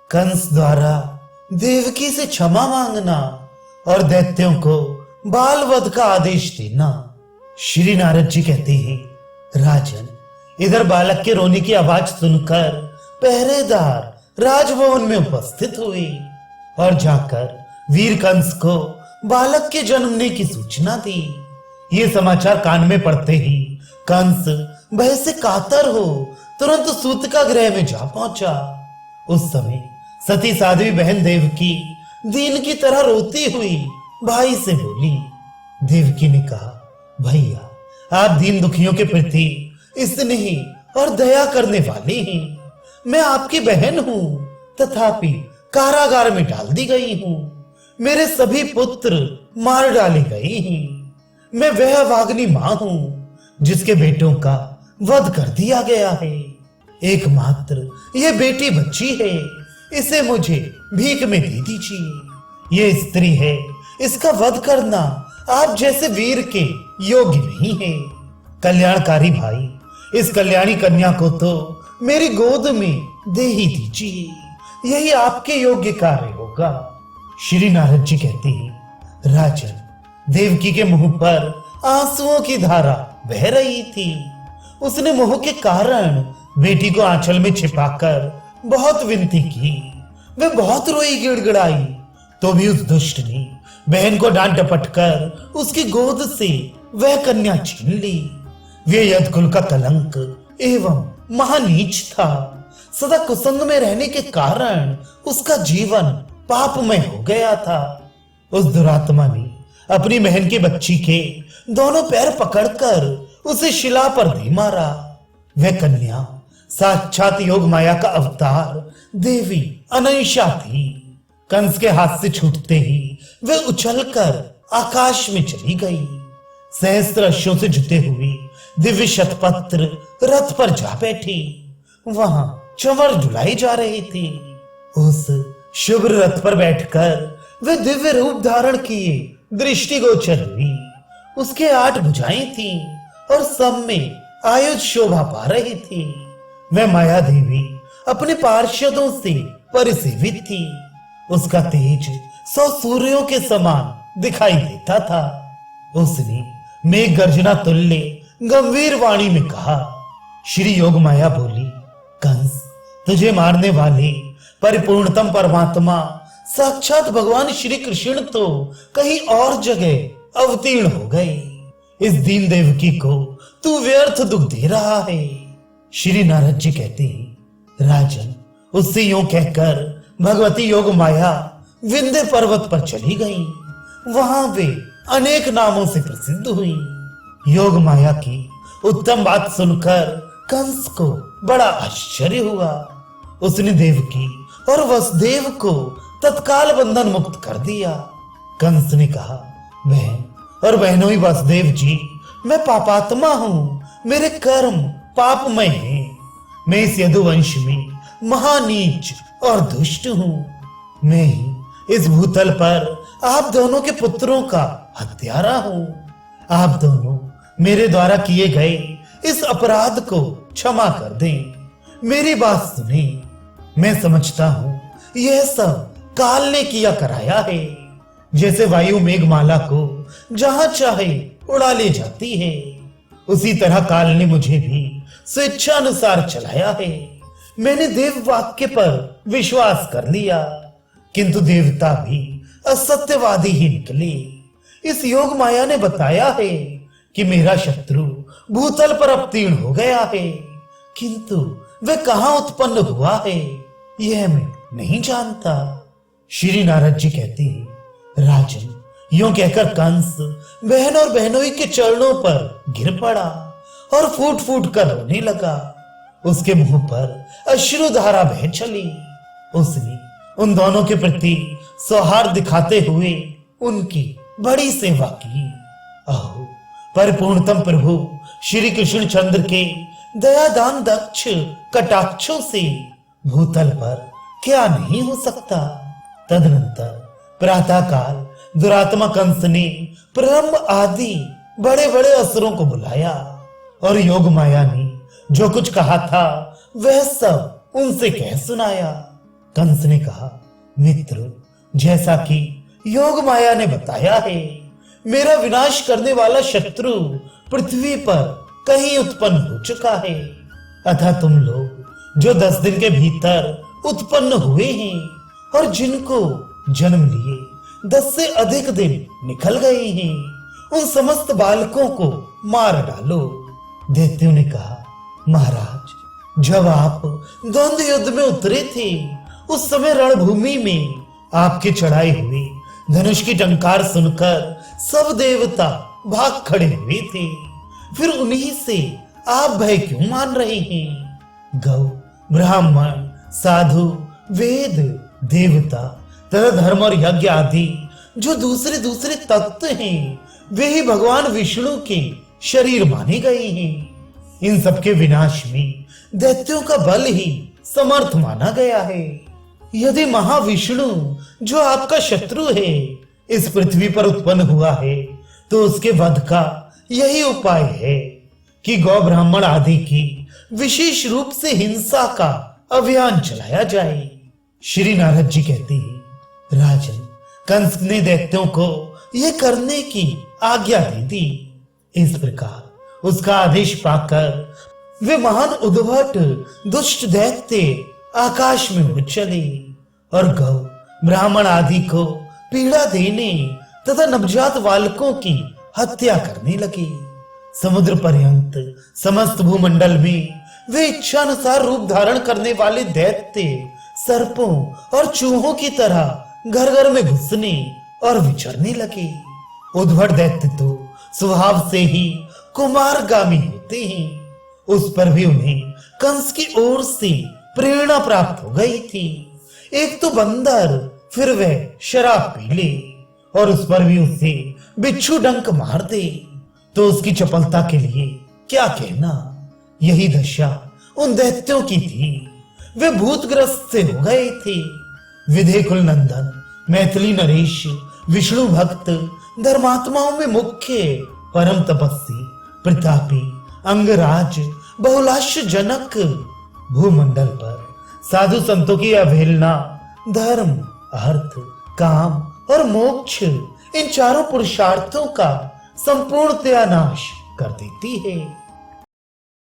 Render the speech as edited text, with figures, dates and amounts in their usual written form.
कंस द्वारा देवकी से क्षमा मांगना और दैत्यों को बाल वध का आदेश देना। श्री नारद जी कहते हैं, राजन, इधर बालक के रोने की आवाज सुनकर पहरेदार राजभवन में उपस्थित हुए और जाकर वीर कंस को बालक के जन्मने की सूचना दी। ये समाचार कान में पड़ते ही कंस भय से कातर हो तुरंत सूतिका गृह में जा पहुंचा। उस समय सती साध्वी बहन देवकी दीन की तरह रोती हुई भाई से बोली। देवकी ने कहा, भैया, आप दीन दुखियों के प्रति स्नेही और दया करने वाली हैं। मैं आपकी बहन हूं, तथापि कारागार में डाल दी गई हूं। मेरे सभी पुत्र मार डाले गए हैं। मैं वह वाग्नी मां हूं जिसके बेटों का वध कर दिया गया है। एकमात्र ये बेटी बच्ची है, इसे मुझे भीख में दे दीजिए। ये स्त्री है, इसका वध करना आप जैसे वीर के योग्य नहीं है। कल्याणकारी भाई, इस कल्याणी कन्या को तो मेरी गोद में दे ही दीजिए, यही आपके योग्य कार्य होगा। श्री नारद जी कहते हैं, राजन, देवकी के मुंह पर आंसुओं की धारा बह रही थी। उसने मोह के कारण बेटी को आंचल में छिपाकर बहुत विनती की। वे बहुत रोई, गिड़गिड़ाई, तो भी उस दुष्ट ने बहन को डांट डपट कर उसकी गोद से वह कन्या छीन ली। वे यदकुल का कलंक एवं महानीच था। सदा कुसंग में रहने के कारण उसका जीवन पापमय हो गया था। उस दुरात्मा ने अपनी बहन की बच्ची के दोनों पैर पकड़कर उसे शिला पर दे मारा। वह कन्या साक्षात योग माया का अवतार देवी अनैषा थी। कंस के हाथ से छूटते ही वे उछलकर आकाश में चली गई। सहस्त्र अश्वों से जुटे हुए दिव्य शतपत्र रथ पर जा बैठी। वहां चंवर डुलाई जा रही थी। उस शुभ्र रथ पर बैठकर वे दिव्य रूप धारण किए दृष्टिगोचर हुई। उसके 8 भुजाएं थी और सब में आयुध शोभा पा रही थी। मैं माया देवी अपने पार्षदों से परिसेवित थी। उसका तेज 100 सूर्यों के समान दिखाई देता था। उसने मेघ गर्जना तुल्य गंभीर वाणी में कहा। श्री योग माया बोली, कंस, तुझे मारने वाले परिपूर्णतम परमात्मा साक्षात भगवान श्री कृष्ण तो कहीं और जगह अवतीर्ण हो गए। इस दीन देवकी को तू व्यर्थ दुख दे रहा है। श्री नारद जी कहते हैं, राजन, उससे यूं कहकर भगवती योग माया विंध्य पर्वत पर चली गई। वहां वे अनेक नामों से प्रसिद्ध हुई। योग माया की उत्तम बात सुनकर कंस को बड़ा आश्चर्य हुआ। उसने देवकी और वसुदेव को तत्काल बंधन मुक्त कर दिया। कंस ने कहा, बहन और बहनों ही वसुदेव जी, मैं पापात्मा हूं। मेरे कर्म पापमय हैं। मैं इस यदुवंश में महानीच और दुष्ट हूं। मैं ही इस भूतल पर आप दोनों के पुत्रों का हत्यारा हूं। आप दोनों मेरे द्वारा किए गए इस अपराध को क्षमा कर दें। मेरी बात सुने। मैं समझता हूं यह सब काल ने किया कराया है। जैसे वायु मेघमाला को जहां चाहे उड़ा ले जाती है, उसी तरह काल ने मुझे भी स्वेच्छा अनुसार चलाया है। मैंने देव वाक्य पर विश्वास कर लिया, किंतु देवता भी असत्यवादी ही निकले। इस योग माया ने बताया है कि मेरा शत्रु भूतल पर अवतीर्ण हो गया है, किंतु वह कहां उत्पन्न हुआ है यह मैं नहीं जानता। श्री नारद जी कहते हैं, राजन, यूं कहकर कंस बहन और बहनोई के चरणों पर गिर पड़ा और फूट फूट कर रोने लगा। उसके मुंह पर अश्रुधारा बह चली। उसने उन दोनों के प्रति सौहार्द दिखाते हुए उनकी बड़ी सेवा की। अहो, परिपूर्णतम प्रभु श्री कृष्ण चंद्र के दयादान दक्ष कटाक्षों से भूतल पर क्या नहीं हो सकता। तदनंतर प्रातः काल दुरात्मा कंस ने ब्रह्म आदि बड़े बड़े असुरों को बुलाया और योग माया ने जो कुछ कहा था वह सब उनसे कह सुनाया। कंस ने कहा, मित्र, जैसा कि योग माया ने बताया है, मेरा विनाश करने वाला शत्रु पृथ्वी पर कहीं उत्पन्न हो चुका है। अतः तुम लोग जो 10 दिन के भीतर उत्पन्न हुए हैं और जिनको जन्म लिए 10 से अधिक दिन निकल गए हैं, उन समस्त बालकों को मार डालो। दैत्यों ने कहा, महाराज, जब आप द्वंद्व युद्ध में उतरे थे, उस समय रणभूमि में आपके चढ़ाए हुए धनुष की टंकार सुनकर सब देवता भाग खड़े हुए थे। फिर उन्हीं से आप भय क्यों मान रहे हैं? गौ, ब्राह्मण, साधु, वेद, देवता तथा धर्म और यज्ञ आदि जो दूसरे दूसरे तत्व हैं, वे ही भगवान विष्णु के शरीर माने गए हैं। इन सबके विनाश में दैत्यों का बल ही समर्थ माना गया है। यदि महाविष्णु जो आपका शत्रु है इस पृथ्वी पर उत्पन्न हुआ है, तो उसके वध का यही उपाय है कि गौ, ब्राह्मण आदि की विशेष रूप से हिंसा का अभियान चलाया जाए। श्री नारद जी कहते हैं, राजन, कंस ने दैत्यों को यह करने की आज्ञा दे दी। इस प्रकार उसका आदेश पाकर वे महान उद्भट दुष्ट दैत्य आकाश में उड़ चले और गौ, ब्राह्मण आदि को पीड़ा देने तथा नवजात बालकों की हत्या करने लगे। समुद्र पर्यंत समस्त भूमंडल में वे इच्छानुसार रूप धारण करने वाले दैत्य सर्पों और चूहों की तरह घर घर में घुसने और विचरने लगे। उद्भट दैत्य तो स्वभाव से ही कुमारगामी होते हैं, उस पर भी उन्हें कंस की ओर से प्रेरणा प्राप्त हो गई थी। एक तो बंदर, फिर वह शराब पी ले और उस पर भी उसे बिच्छू डंक मार दे, तो उसकी चपलता के लिए क्या कहना। यही दशा उन दैत्यों की थी। वे भूतग्रस्त से हो गए थे। विधे कुल नंदन, मैथिली नरेश, विष्णु भक्त, धर्मात्माओं में मुख्य, परम तपस्वी, प्रतापी, अंगराज, बहुलाश जनक, भूमंडल पर साधु संतों की अवहेलना धर्म, अर्थ, काम और मोक्ष, इन चारों पुरुषार्थों का संपूर्णतया नाश कर देती है।